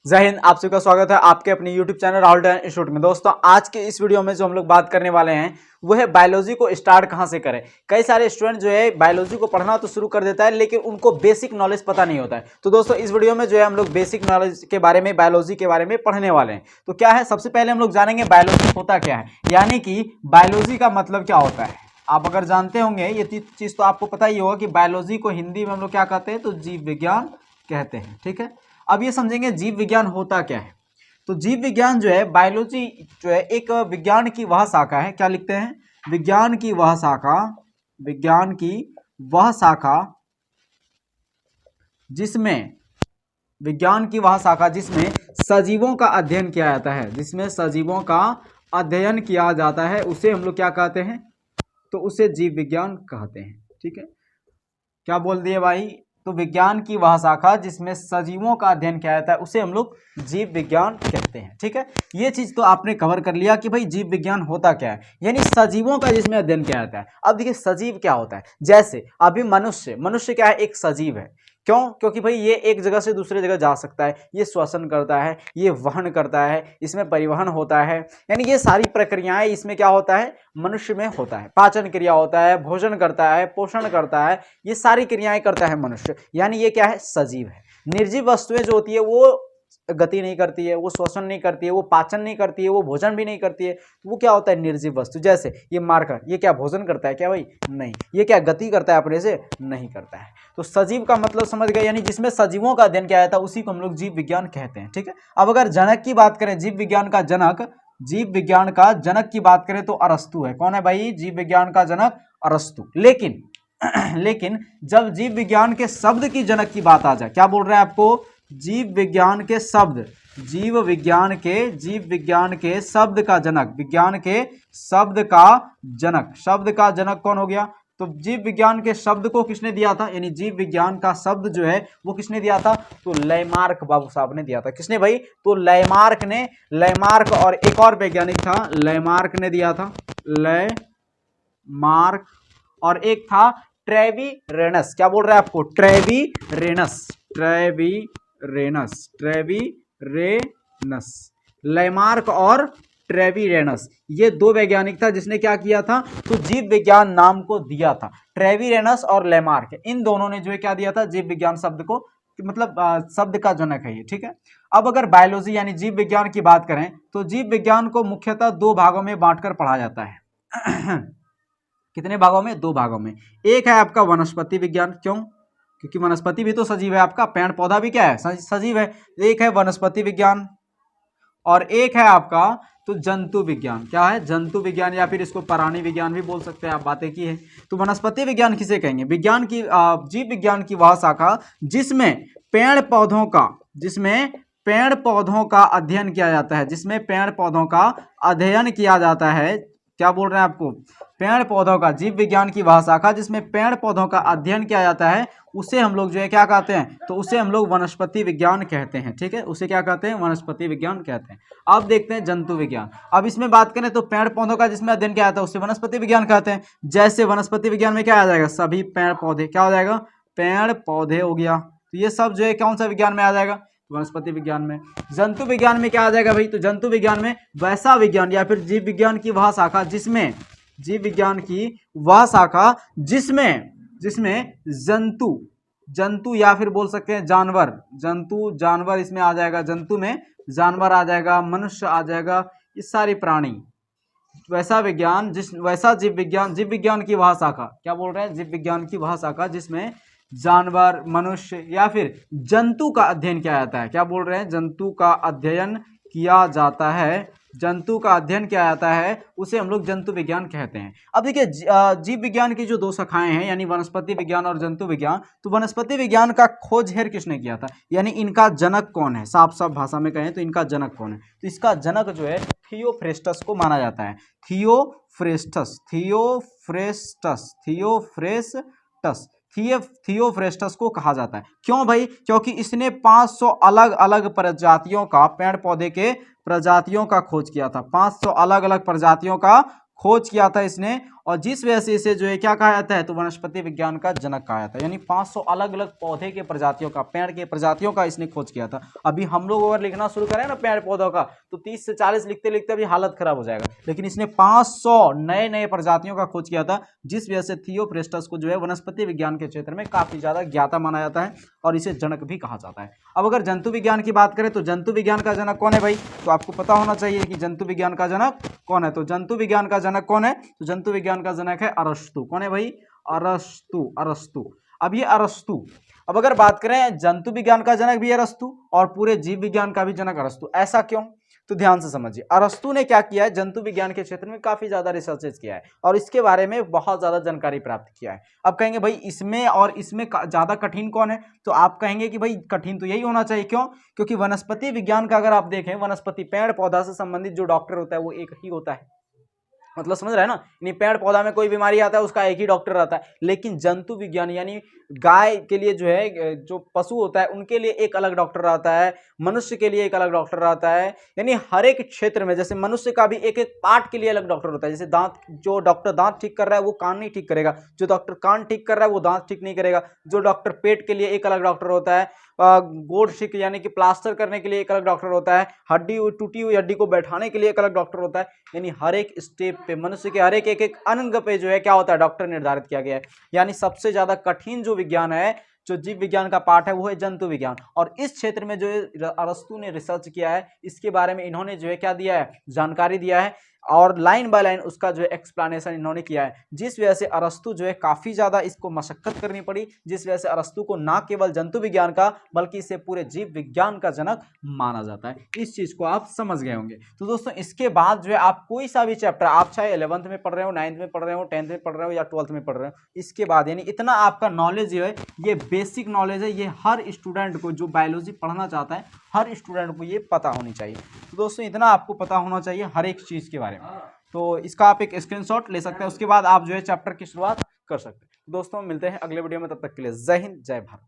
जय हिंद। आप सबका स्वागत है आपके अपने YouTube channel Rahul Dan institute में। दोस्तों आज के इस वीडियो में जो हम लोग बात करने वाले हैं वो है बायोलॉजी को स्टार्ट कहां से करें। कई सारे स्टूडेंट जो है बायोलॉजी को पढ़ना तो शुरू कर देता है लेकिन उनको बेसिक नॉलेज पता नहीं होता है। तो दोस्तों इस वीडियो में जो है हम लोग बेसिक नॉलेज के बारे में, बायोलॉजी के बारे में पढ़ने वाले हैं। तो क्या है, सबसे पहले हम लोग जानेंगे बायोलॉजी होता क्या है, यानी कि बायोलॉजी का मतलब क्या होता है। आप अगर जानते होंगे ये चीज तो आपको पता ही होगा कि बायोलॉजी को हिंदी में हम लोग क्या कहते हैं, तो जीव विज्ञान कहते हैं। ठीक है, अब ये समझेंगे जीव विज्ञान होता क्या है। तो जीव विज्ञान जो है, बायोलॉजी जो है एक विज्ञान की वह शाखा है। क्या लिखते हैं, विज्ञान की वह शाखा, विज्ञान की वह शाखा जिसमें, विज्ञान की वह शाखा जिसमें सजीवों का अध्ययन किया जाता है, जिसमें सजीवों का अध्ययन किया जाता है उसे हम लोग क्या कहते हैं, तो उसे जीव विज्ञान कहते हैं। ठीक है, क्या बोल दिए भाई, तो विज्ञान की वह शाखा जिसमें सजीवों का अध्ययन किया जाता है उसे हम लोग जीव विज्ञान कहते हैं। ठीक है, ये चीज तो आपने कवर कर लिया कि भाई जीव विज्ञान होता क्या है, यानी सजीवों का जिसमें अध्ययन किया जाता है। अब देखिए सजीव क्या होता है, जैसे अभी मनुष्य क्या है, एक सजीव है। क्यों, क्योंकि भाई ये एक जगह से दूसरी जगह जा सकता है, ये श्वसन करता है, ये वहन करता है, इसमें परिवहन होता है, यानी ये सारी प्रक्रियाएं इसमें क्या होता है, मनुष्य में होता है। पाचन क्रिया होता है, भोजन करता है, पोषण करता है, ये सारी क्रियाएं करता है मनुष्य, यानी ये क्या है, सजीव है। निर्जीव वस्तुएं जो होती है वो गति नहीं करती है, वो श्वसन नहीं करती है, वो पाचन नहीं करती है, वो भोजन भी नहीं करती है, तो वो क्या होता है, निर्जीव वस्तु। जैसे ये मार्कर, ये क्या भोजन करता है क्या भाई, नहीं। ये क्या गति करता है अपने से, नहीं करता है। तो सजीव का मतलब समझ गए, यानी जिसमें सजीवों का अध्ययन किया जाता है उसी को हम लोग जीव विज्ञान कहते हैं। ठीक है, अब अगर जनक की बात करें, जीव विज्ञान का जनक, जीव विज्ञान का जनक की बात करें तो अरस्तु है। कौन है भाई, जीव विज्ञान का जनक अरस्तु। लेकिन लेकिन जब जीव विज्ञान के शब्द की जनक की बात आ जाए, क्या बोल रहे हैं आपको, जीव विज्ञान के शब्द, जीव विज्ञान के शब्द का जनक, विज्ञान के शब्द का जनक, शब्द का जनक कौन हो गया, तो जीव विज्ञान के शब्द को किसने दिया था, यानी जीव विज्ञान का शब्द जो है वो किसने दिया था, तो लैमार्क बाबू साहब ने दिया था। किसने भाई, तो लैमार्क ने, लैमार्क और एक और वैज्ञानिक था, लैमार्क ने दिया था, लैमार्क, और एक था ट्रेवीरेनस। क्या बोल रहा है आपको, ट्रेवीरेनस, ट्रेवीरेनस, लैमार्क और ट्रेवीरेनस, ये दो वैज्ञानिक था जिसने क्या किया था, तो जीव विज्ञान नाम को दिया था। ट्रेवीरेनस और लैमार्क, इन दोनों ने जो है क्या दिया था, जीव विज्ञान शब्द को, मतलब शब्द का जनक है ये। ठीक है, अब अगर बायोलॉजी यानी जीव विज्ञान की बात करें तो जीव विज्ञान को मुख्यतः दो भागों में बांटकर पढ़ा जाता है। कितने भागों में, दो भागों में। एक है आपका वनस्पति विज्ञान, क्यों, क्योंकि वनस्पति भी तो सजीव है, आपका पेड़ पौधा भी क्या है, सजीव है। एक है वनस्पति विज्ञान और एक है आपका तो जंतु विज्ञान। क्या है, जंतु विज्ञान, या फिर इसको प्राणी विज्ञान भी बोल सकते हैं, आप बातें की है। तो वनस्पति विज्ञान किसे कहेंगे, विज्ञान की जीव विज्ञान की वह शाखा जिसमें पेड़ पौधों का, जिसमें पेड़ पौधों का अध्ययन किया जाता है, जिसमें पेड़ पौधों का अध्ययन किया जाता है। क्या बोल रहे हैं आपको, पेड़ पौधों का, जीव विज्ञान की वह शाखा जिसमें पेड़ पौधों का अध्ययन किया जाता है उसे हम लोग जो है क्या कहते हैं, तो उसे हम लोग वनस्पति विज्ञान कहते हैं। ठीक है, उसे क्या कहते हैं, वनस्पति विज्ञान कहते हैं। अब देखते हैं जंतु विज्ञान। अब इसमें बात करें तो पेड़ पौधों का जिसमें अध्ययन किया जाता है उसे वनस्पति विज्ञान कहते हैं। जैसे वनस्पति विज्ञान में क्या आ जाएगा, सभी पेड़ पौधे, क्या हो जाएगा, पेड़ पौधे हो गया, तो ये सब जो है कौन सा विज्ञान में आ जाएगा, वनस्पति विज्ञान में। जंतु विज्ञान में क्या आ जाएगा भाई, तो जंतु विज्ञान में वैसा विज्ञान या फिर जीव विज्ञान की वह शाखा जिसमें, जीव विज्ञान की वह शाखा जिसमें जंतु या फिर बोल सकते हैं जानवर, जानवर इसमें आ जाएगा, जंतु में जानवर आ जाएगा, मनुष्य आ जाएगा, ये सारे प्राणी, वैसा विज्ञान वैसा जीव विज्ञान की वह शाखा, क्या बोल रहे हैं, जीव विज्ञान की वह शाखा जिसमें जानवर, मनुष्य या फिर जंतु का अध्ययन किया जाता है। क्या बोल रहे हैं, जंतु का अध्ययन किया जाता है, जंतु का अध्ययन किया जाता है उसे हम लोग जंतु विज्ञान कहते हैं। अब देखिए जीव विज्ञान की जो दो शाखाएं हैं, यानी वनस्पति विज्ञान और जंतु विज्ञान, तो वनस्पति विज्ञान का खोज हेर किसने किया था, यानी इनका जनक कौन है, साफ साफ भाषा में कहें तो इनका जनक कौन है, तो इसका जनक जो है थियोफ्रेस्टस को माना जाता है। थियोफ्रेस्टस को कहा जाता है। क्यों भाई, क्योंकि इसने 500 अलग अलग प्रजातियों का, पेड़ पौधे के प्रजातियों का खोज किया था, 500 अलग अलग प्रजातियों का खोज किया था इसने, और जिस वजह से इसे जो है क्या कहा जाता है, तो वनस्पति विज्ञान का जनक कहा जाता है। यानी 500 अलग अलग पौधे के प्रजातियों का, पेड़ के प्रजातियों का इसने खोज किया था। अभी हम लोग अगर लिखना शुरू करें ना पेड़ पौधों का, तो 30 से 40 लिखते लिखते अभी हालत खराब हो जाएगा, लेकिन इसने 500 नए नए प्रजातियों का खोज किया था, जिस वजह से थियोफ्रेस्टस को जो है वनस्पति विज्ञान के क्षेत्र में काफी ज्यादा ज्ञाता माना जाता है और इसे जनक भी कहा जाता है। अब अगर जंतु विज्ञान की बात करें तो जंतु विज्ञान का जनक कौन है भाई, तो आपको पता होना चाहिए कि जंतु विज्ञान का जनक कौन है। तो जंतु विज्ञान का जनक कौन है, तो जंतु विज्ञान का जनक है अरस्तु। कौन है भाई, अरस्तु। अरस्तु। अब ये अरस्तु, अब अगर बात करें जंतु विज्ञान का जनक भी अरस्तु और पूरे जीव विज्ञान का भी जनक अरस्तु, ऐसा क्यों, तो ध्यान से समझिए। अरस्तु ने क्या किया है, जंतु विज्ञान के क्षेत्र में काफी ज्यादा रिसर्चेस किया है और इसके बारे में बहुत ज्यादा जानकारी प्राप्त किया है। अब कहेंगे भाई इसमें और इसमें ज्यादा कठिन कौन है, तो आप कहेंगे कि भाई कठिन तो यही होना चाहिए। क्यों, क्योंकि वनस्पति विज्ञान का अगर आप देखें, वनस्पति पेड़ पौधा से संबंधित जो डॉक्टर होता है वो एक ही होता है, मतलब समझ रहे हैं ना। यानी पेड़ पौधा में कोई बीमारी आता है उसका एक ही डॉक्टर रहता है, लेकिन जंतु विज्ञान यानी गाय के लिए जो है, जो पशु होता है उनके लिए एक अलग डॉक्टर रहता है, मनुष्य के लिए एक अलग डॉक्टर रहता है। यानी हर एक क्षेत्र में, जैसे मनुष्य का भी एक एक पार्ट के लिए अलग डॉक्टर होता है। जैसे दांत, जो डॉक्टर दांत ठीक कर रहा है वो कान नहीं ठीक करेगा, जो डॉक्टर कान ठीक कर रहा है वो दांत ठीक नहीं करेगा, जो डॉक्टर पेट के लिए एक अलग डॉक्टर होता है, गोड़ ठीक यानी कि प्लास्टर करने के लिए एक अलग डॉक्टर होता है, हड्डी टूटी हुई हड्डी को बैठाने के लिए एक अलग डॉक्टर होता है। यानी हर एक स्टेप पे मनुष्य के हर एक एक अंग पे जो है क्या होता है, डॉक्टर निर्धारित किया गया है। यानी सबसे ज्यादा कठिन जो विज्ञान है, जो जीव विज्ञान का पार्ट है, वो है जंतु विज्ञान। और इस क्षेत्र में जो अरस्तु ने रिसर्च किया है, इसके बारे में इन्होंने जो है क्या दिया है, जानकारी दिया है और लाइन बाय लाइन उसका जो है एक्सप्लेनेशन इन्होंने किया है, जिस वजह से अरस्तु जो है काफी ज्यादा इसको मशक्कत करनी पड़ी, जिस वजह से अरस्तु को ना केवल जंतु विज्ञान का बल्कि इसे पूरे जीव विज्ञान का जनक माना जाता है। इस चीज को आप समझ गए होंगे। तो दोस्तों इसके बाद जो है आप कोई सा भी चैप्टर, आप चाहे 11th में पढ़ रहे हो, 9th में पढ़ रहे हो, 10th में पढ़ रहे हो या 12th में पढ़ रहे हो, इसके बाद यानी इतना आपका नॉलेज जो है, ये बेसिक नॉलेज है, ये हर स्टूडेंट को जो बायोलॉजी पढ़ना चाहता है हर स्टूडेंट को ये पता होनी चाहिए। तो दोस्तों इतना आपको पता होना चाहिए हर एक चीज के बारे में। तो इसका आप एक स्क्रीनशॉट ले सकते हैं, उसके बाद आप जो है चैप्टर की शुरुआत कर सकते हैं। दोस्तों मिलते हैं अगले वीडियो में, तब तक के लिए जय हिंद जय भारत।